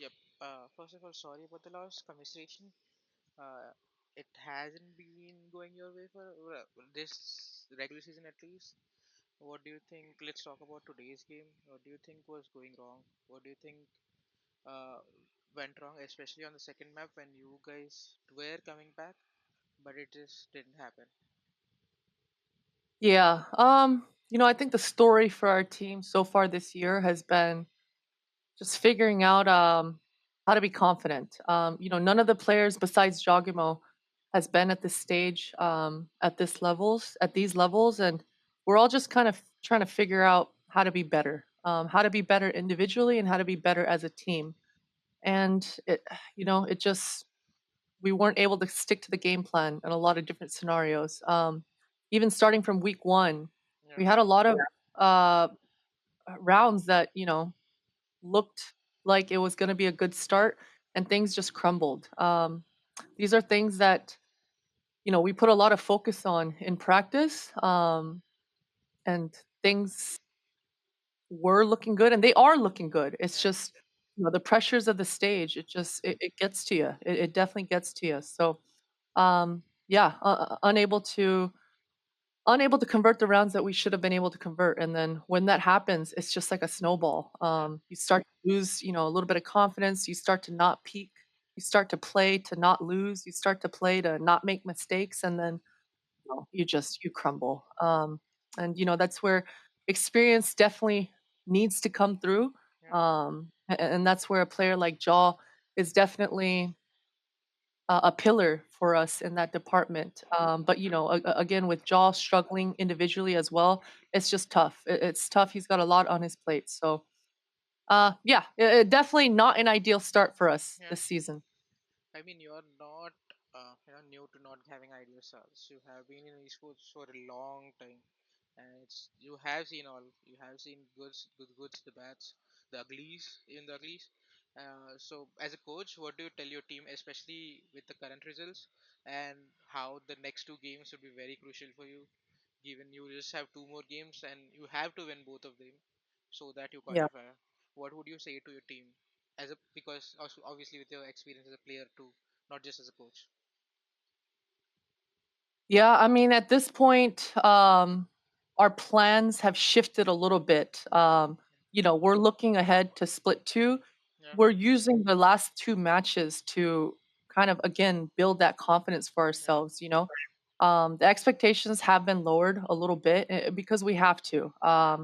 Yep. First of all, sorry about the loss. Commiseration. Uh, it hasn't been going your way for this regular season at least. What do you think? Let's talk about today's game. What do you think was going wrong? What do you think uh, went wrong, especially on the second map when you guys were coming back, but it just didn't happen? Yeah. I think the story for our team so far this year has been just figuring out how to be confident. None of the players besides Jogimo has been at this stage at these levels, and we're all just kind of trying to figure out how to be better individually, and how to be better as a team. And it just we weren't able to stick to the game plan in a lot of different scenarios. Even starting from week one, Yeah. we had a lot of uh, rounds that looked like it was going to be a good start, and things just crumbled. These are things that we put a lot of focus on in practice, and things were looking good, and they are looking good. It's Yeah. just the pressures of the stage. It gets to you. It definitely gets to you. So yeah, unable to convert the rounds that we should have been able to convert. And then when that happens, it's just like a snowball. Yeah. You start to lose, a little bit of confidence. You start to not peak. You start to play to not lose. You start to play to not make mistakes, and then you crumble. And that's where experience definitely needs to come through. Yeah. And that's where a player like Jaw is definitely a pillar for us in that department. But again, with Jaw struggling individually as well, it's just tough. It's tough. He's got a lot on his plate. So, yeah, definitely not an ideal start for us Yeah. this season. I mean, you're not new to not having ideal stars. You have been in esports for a long time, and it's you have seen all. You have seen goods, the bads, the uglies, even the uglies. So, as a coach, what do you tell your team, especially with the current results, and how the next two games will be very crucial for you, given you just have two more games and you have to win both of them, so that you Yeah. qualify. What would you say to your team, as a because also obviously with your experience as a player too, not just as a coach? Yeah, I mean, at this point, our plans have shifted a little bit. We're looking ahead to split two. Yeah. We're using the last two matches to kind of again build that confidence for Yeah. ourselves. The expectations have been lowered a little bit because we have to. Yeah.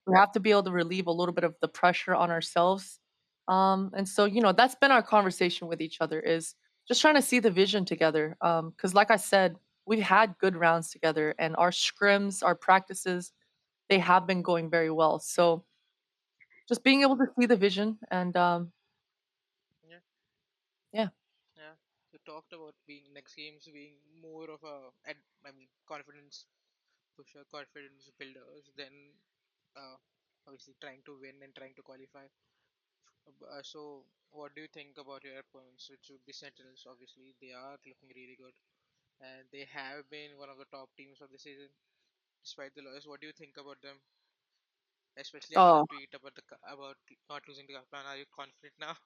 We have to be able to relieve a little bit of the pressure on ourselves. And so, that's been our conversation with each other, is just trying to see the vision together. Because, like I said, we've had good rounds together, and our scrims, our practices, they have been going very well. Yeah. So just being able to see the vision, and Yeah. yeah. Yeah. You talked about being next games being more of a I mean confidence pusher, confidence builders, than uh, obviously trying to win and trying to qualify. So, what do you think about your opponents, which would be Sentinels? Obviously, they are looking really good, and they have been one of the top teams of the season, despite the loss. What do you think about them, especially after the Oh. tweet about about not losing the cup? And are you confident now?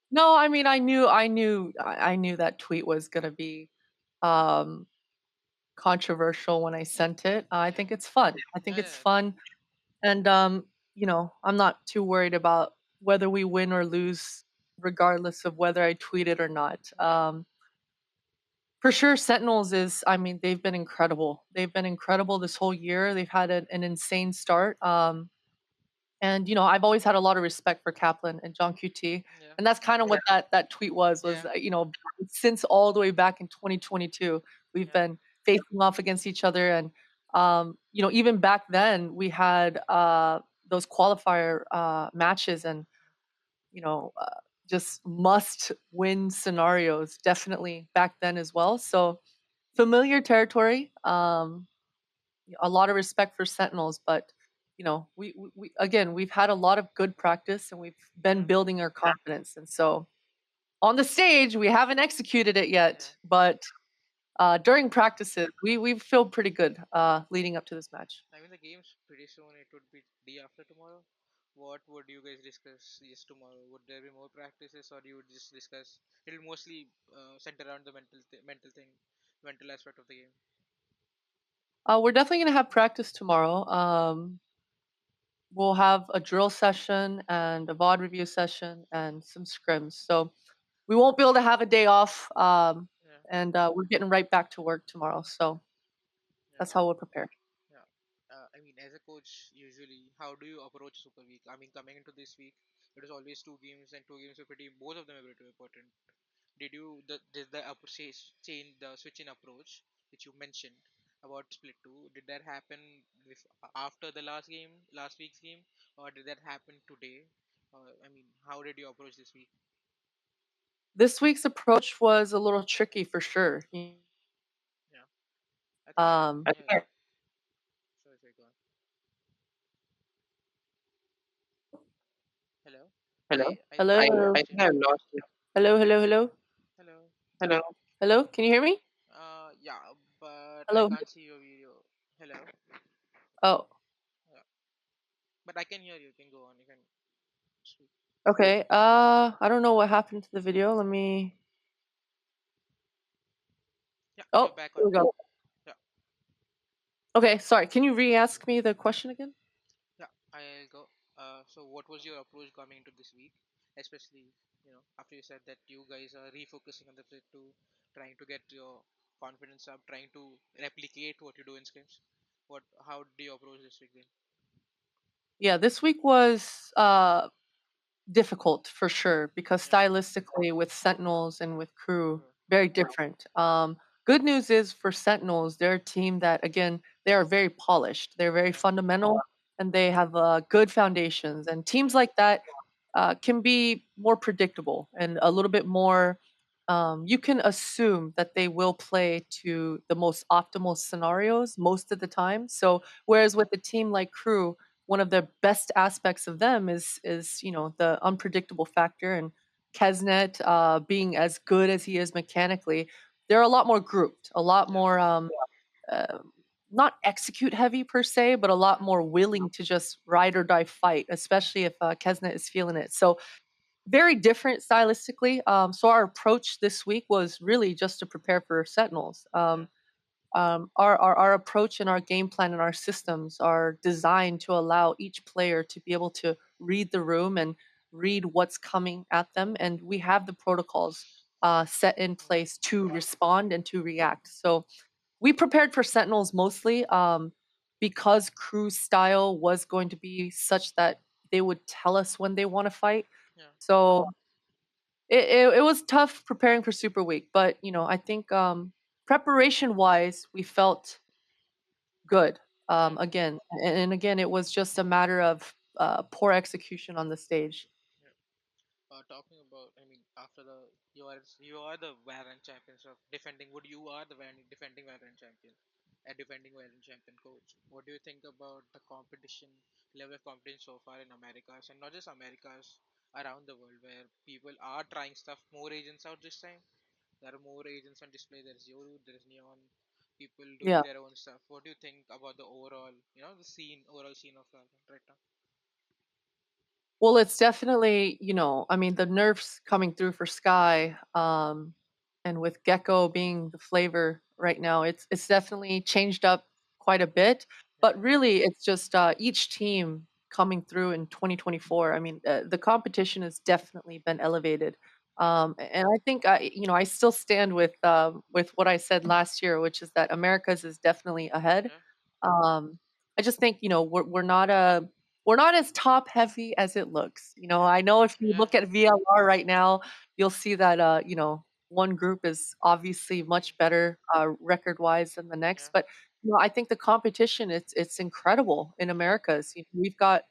No, I mean, I knew that tweet was gonna be um, controversial when I sent it. I Yeah. think it's fun. I think Yeah. it's Yeah. fun, and I'm not too worried about whether we win or lose, regardless of whether I tweet it or not. Yeah. For sure, Sentinels is. I mean, they've been incredible. They've been incredible this whole year. They've had an insane start. And I've always had a lot of respect for Kaplan and John QT, Yeah. and that's kind of what that tweet was. Yeah. Since all the way back in 2022, we've Yeah. been facing off against each other, and even back then we had those qualifier matches, and you know uh, just must win scenarios definitely back then as well. So familiar territory. A lot of respect for Sentinels, but we again, we've had a lot of good practice, and we've been Yeah. building our confidence. And so on the stage, we haven't executed it Yeah. yet, but during practices, we feel pretty good leading up to this match. I mean, the game's pretty soon. It would be day after tomorrow. what would you guys discuss yes tomorrow? Would there be more practices, or you would just discuss? It'll mostly center around the mental thing, mental aspect of the game. We're definitely gonna have practice tomorrow. We'll have a drill session and a VOD review session and some scrims. So we won't be able to have a day off. Yeah, And we're getting right back to work tomorrow. So yeah, that's how we're prepared. yeah. I mean, as a coach, usually, how do you approach Super Week? I mean, coming into this week, it was always two games, and two games were pretty. Both of them were pretty important. Did the change the switch in approach which you mentioned about split 2, did that happen after the last week's game, or did that happen today? I mean, how did you approach this week? This week's approach was a little tricky for sure. Yeah, I think Um, yeah, yeah. Sorry, go on. Hello. I think I've hello. lost you. Hello, hello, hello. Hello. Hello, can you hear me? Yeah, but I Hello. can't see your video. Hello. Oh, Yeah, but I can hear you. You can go on, you can speak. okay. I don't know what happened to the video. Let me. Yeah, you're Oh, back here on. we go. Yeah. Okay, sorry. Can you re-ask me the question again? Yeah, I'll go. So what was your approach coming into this week, especially after you said that you guys are refocusing on the Split 2, trying to get your confidence up, trying to replicate what you do in scrims. How do you approach this week then? Yeah, this week was difficult for sure because Yeah, stylistically with Sentinels and with Crew, true. very different. Good news is for Sentinels, they're a team that again they are very polished. They're very Yeah, fundamental and they have good foundations. And teams yeah, like that can be more predictable and a little bit more. You can assume that they will play to the most optimal scenarios most of the time. So yeah, whereas with a team like Crew, one of the best aspects of them is the unpredictable factor and Kesnet being as good as he is mechanically, they're a lot more grouped, a lot yeah, more uh, not execute heavy per se, but a lot yeah, more willing to just ride or die fight, especially if Kesnet is feeling it. So very different stylistically. So our approach this week was really just to prepare for Sentinels. yeah, Our approach and our game plan and our systems are designed to allow each player to be able to read the room and read what's coming at them. And we have the protocols set in yeah, place to respond and to react. So we prepared for Sentinels mostly because crew style was going to be such that they would tell us when they want to fight. yeah, So it was tough preparing for Super Week, but I think preparation wise, we felt good. yeah. Again, again, it was just a matter of poor execution on the stage. Yeah. Talking about, I mean, after you are the Valorant champions of defending. Would you are the defending Valorant champion, a defending Valorant champion coach. What do you think about the competition level of competition so far in Americas, and not just Americas, around the world, where people are trying stuff, more agents out this time. There are more agents on display. There's Yoru, there's Neon, people doing Yeah. their own stuff. What do you think about the overall scene of Valorant right now? Well, it's definitely, I mean, the nerfs coming through for Sky, and with Gecko being the flavor right now, it's definitely changed up quite a bit. Yeah, But really, it's just each team coming through in 2024. I mean, the competition has definitely been elevated, yeah, and I think I still stand with what I said last year, which is that America's is definitely ahead. yeah, Um, I just think we're not as top heavy as it looks. yeah, I know if you yeah, look at VLR right now, you'll see that one group is obviously mm, much better record wise than the yeah, next, but I think the competition it's incredible in yeah, Americas. We've got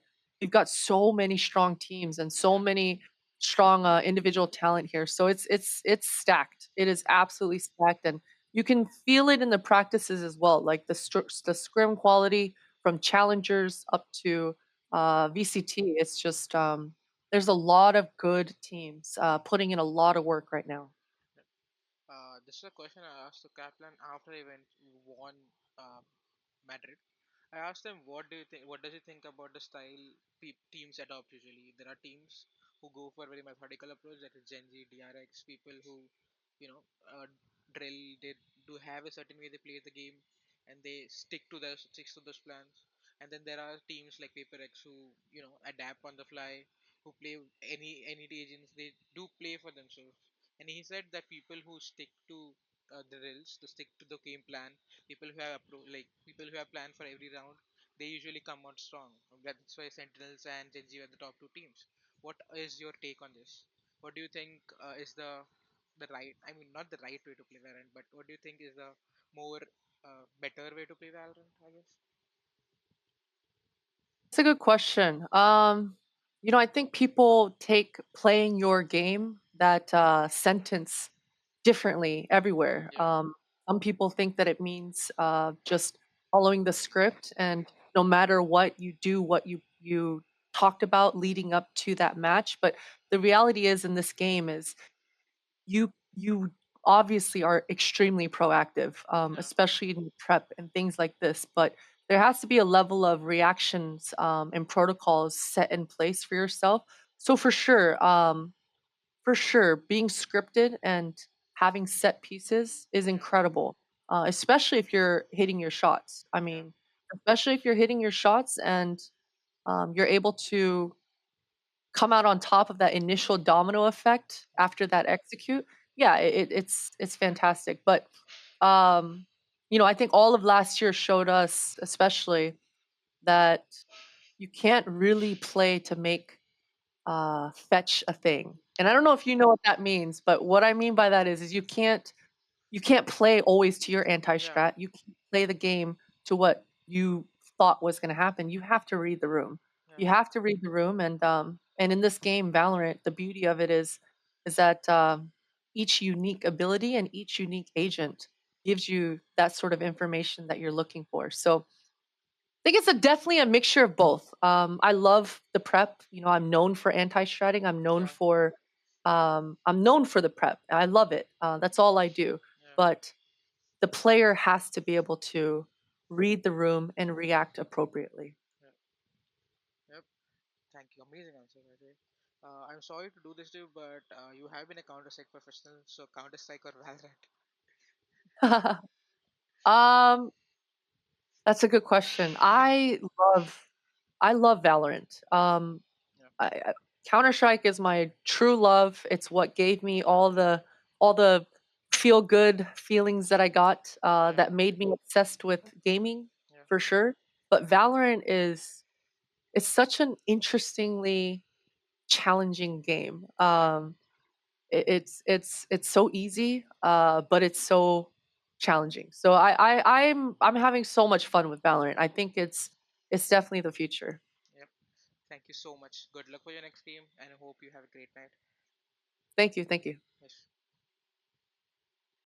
so many strong teams and so yeah, many strong individual talent here. So it's stacked. It is yeah, absolutely stacked, and you can feel it in the practices as well, like the scrim quality from challengers up to VCT. It's just there's a lot of good teams putting in a lot of work right now. yeah. This is a question I asked to Kaplan after he won uh, Madrid. I asked them, what do you think? What does he think about the style teams adopt usually? There are teams who go for a very methodical approach, that is Gen Z, DRX, people who, you know, drill. They do have a certain way they play the game, and they sticks to those plans. And then there are teams like Paper X who, adapt on the fly, who play any agents. They do play for themselves. And he said that people who stick to the drills, to stick to the game plan, people who have planned for every round, they usually come out strong. That's why Sentinels and Gen Z are the top two teams. What is your take on this? What do you think is the right? I mean, not the right way to play Valorant, but what do you think is the more better way to play Valorant? I guess. It's a good question. I think people take playing your game, that sentence, differently everywhere. Yeah. Some people think that it means just following the script, and no matter what you do, what you talked about leading up to that match. But the reality is, in this game, is you obviously are extremely proactive, Yeah. especially in prep and things like this. But there has to be a level of reactions and protocols set in place for yourself. So for sure, being scripted and having set pieces is Yeah. incredible, especially if you're hitting your shots. I Yeah. mean, especially if you're hitting your shots and you're able to come out on top of that initial domino effect Yeah. after that execute. Yeah, it's fantastic. But um, I think all of last year showed us, especially, that you can't really play to make fetch a thing. And I don't know if you know what that means, but what I mean by that is you can't play always to your Yeah. anti-strat. You can't play the game to what you thought was going to happen. You have to read the room. Yeah. You have to read the room, and in this game, Valorant, the beauty of it is that each unique ability and each unique agent gives you that sort of information that you're looking for. So think it's definitely a mixture of both. I love the prep. I'm known for anti-stratting. Yeah. I'm known for the prep. I love it. That's all I do. Yeah. But the player has to be able to read the room and react appropriately. Yeah. Yep. Thank you. Amazing answer, by the way. I'm sorry to do this to you, but you have been a Counter-Strike professional, so Counter-Strike or Valorant? um, that's a good question. I love Valorant. Yeah. Counter Strike is my true love. It's what gave me all the feel good feelings that I got, Yeah. that made me obsessed with gaming Yeah. for sure. But Valorant is it's such an interestingly challenging game. Yeah. It's so easy, but it's so challenging. So I'm having so much fun with Valorant. I think it's definitely the future. Yep. Thank you so much. Good luck for your next game, and I hope you have a great night. Thank you, thank you. Yes.